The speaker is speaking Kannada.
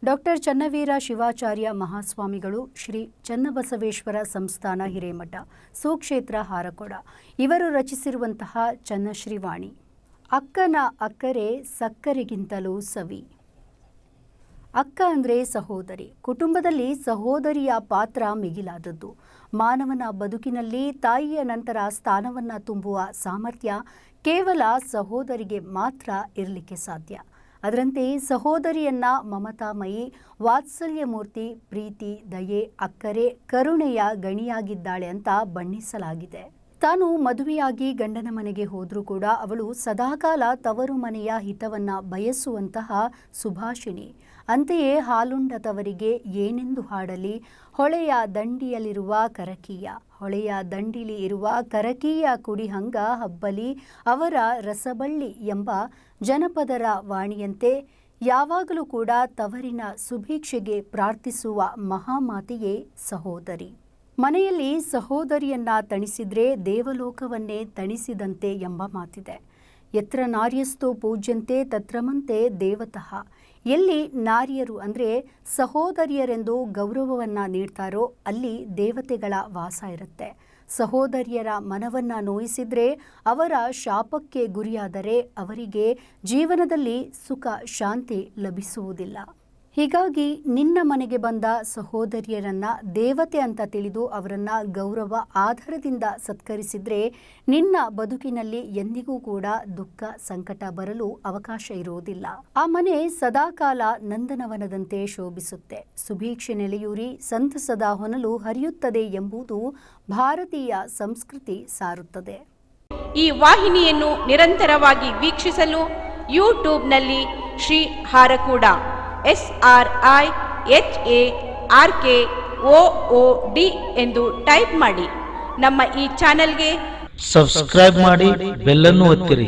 ಡಾಕ್ಟರ್ ಚನ್ನವೀರ ಶಿವಾಚಾರ್ಯ ಮಹಾಸ್ವಾಮಿಗಳು, ಶ್ರೀ ಚನ್ನಬಸವೇಶ್ವರ ಸಂಸ್ಥಾನ ಹಿರೇಮಠ, ಸುಕ್ಷೇತ್ರ ಹಾರಕೊಡ ಇವರು ರಚಿಸಿರುವಂತಹ ಚನ್ನಶ್ರೀವಾಣಿ. ಅಕ್ಕನ ಅಕ್ಕರೆ ಸಕ್ಕರೆಗಿಂತಲೂ ಸವಿ. ಅಕ್ಕ ಅಂದರೆ ಸಹೋದರಿ. ಕುಟುಂಬದಲ್ಲಿ ಸಹೋದರಿಯ ಪಾತ್ರ ಮಿಗಿಲಾದದ್ದು. ಮಾನವನ ಬದುಕಿನಲ್ಲಿ ತಾಯಿಯ ನಂತರ ಸ್ಥಾನವನ್ನು ತುಂಬುವ ಸಾಮರ್ಥ್ಯ ಕೇವಲ ಸಹೋದರಿಗೆ ಮಾತ್ರ ಇರಲಿಕ್ಕೆ ಸಾಧ್ಯ. ಅದರಂತೆ ಸಹೋದರಿಯನ್ನ ಮಮತಾಮಯಿ, ವಾತ್ಸಲ್ಯಮೂರ್ತಿ, ಪ್ರೀತಿ, ದಯೆ, ಅಕ್ಕರೆ, ಕರುಣೆಯ ಗಣಿಯಾಗಿದ್ದಾಳೆ ಅಂತ ಬಣ್ಣಿಸಲಾಗಿದೆ. ತಾನು ಮದುವೆಯಾಗಿ ಗಂಡನ ಮನೆಗೆ ಹೋದರೂ ಕೂಡ ಅವಳು ಸದಾಕಾಲ ತವರು ಮನೆಯ ಹಿತವನ್ನ ಬಯಸುವಂತಹ ಸುಭಾಷಿಣಿ. ಅಂತೆಯೇ ಹಾಲುಂಡ ತವರಿಗೆ ಏನೆಂದು ಹಾಡಲಿ, ಹೊಳೆಯ ದಂಡಿಯಲ್ಲಿರುವ ಕರಕೀಯ, ಹೊಳೆಯ ದಂಡಿಲಿ ಇರುವ ಕರಕೀಯ ಕುಡಿಹಂಗ ಹಬ್ಬಲಿ ಅವರ ರಸಬಳ್ಳಿ ಎಂಬ ಜನಪದರ ವಾಣಿಯಂತೆ ಯಾವಾಗಲೂ ಕೂಡ ತವರಿನ ಸುಭೀಕ್ಷೆಗೆ ಪ್ರಾರ್ಥಿಸುವ ಮಹಾಮಾತೆಯೇ ಸಹೋದರಿ. ಮನೆಯಲ್ಲಿ ಸಹೋದರಿಯನ್ನ ತಣಿಸಿದ್ರೆ ದೇವಲೋಕವನ್ನೇ ತಣಿಸಿದಂತೆ ಎಂಬ ಮಾತಿದೆ. ಯತ್ರ ನಾರ್ಯಸ್ತೋ ಪೂಜ್ಯಂತೆ ತತ್ರಮಂತೆ ದೇವತಃ. ಎಲ್ಲಿ ನಾರಿಯರು ಅಂದರೆ ಸಹೋದರಿಯರೆಂದು ಗೌರವವನ್ನು ನೀಡ್ತಾರೋ ಅಲ್ಲಿ ದೇವತೆಗಳ ವಾಸ ಇರುತ್ತೆ. ಸಹೋದರಿಯರ ಮನವನ್ನು ನೋಯಿಸಿದ್ರೆ, ಅವರ ಶಾಪಕ್ಕೆ ಗುರಿಯಾದರೆ ಅವರಿಗೆ ಜೀವನದಲ್ಲಿ ಸುಖ ಶಾಂತಿ ಲಭಿಸುವುದಿಲ್ಲ. ಹೀಗಾಗಿ ನಿನ್ನ ಮನೆಗೆ ಬಂದ ಸಹೋದರಿಯರನ್ನ ದೇವತೆ ಅಂತ ತಿಳಿದು ಅವರನ್ನ ಗೌರವ ಆಧಾರದಿಂದ ಸತ್ಕರಿಸಿದ್ರೆ ನಿನ್ನ ಬದುಕಿನಲ್ಲಿ ಎಂದಿಗೂ ಕೂಡ ದುಃಖ ಸಂಕಟ ಬರಲು ಅವಕಾಶ ಇರುವುದಿಲ್ಲ. ಆ ಮನೆ ಸದಾಕಾಲ ನಂದನವನದಂತೆ ಶೋಭಿಸುತ್ತೆ. ಸುಭೀಕ್ಷೆ ನೆಲೆಯೂರಿ ಸಂತಸದ ಹೊನಲು ಹರಿಯುತ್ತದೆ ಎಂಬುದು ಭಾರತೀಯ ಸಂಸ್ಕೃತಿ ಸಾರುತ್ತದೆ. ಈ ವಾಹಿನಿಯನ್ನು ನಿರಂತರವಾಗಿ ವೀಕ್ಷಿಸಲು ಯೂಟ್ಯೂಬ್ನಲ್ಲಿ ಶ್ರೀ ಹಾರಕೂಡ SRIHARKOOD ಎಂದು ಟೈಪ್ ಮಾಡಿ. ನಮ್ಮ ಈ ಚಾನೆಲ್ಗೆ ಸಬ್ಸ್ಕ್ರೈಬ್ ಮಾಡಿ, ಬೆಲ್ ಅನ್ನು ಒತ್ತಿರಿ.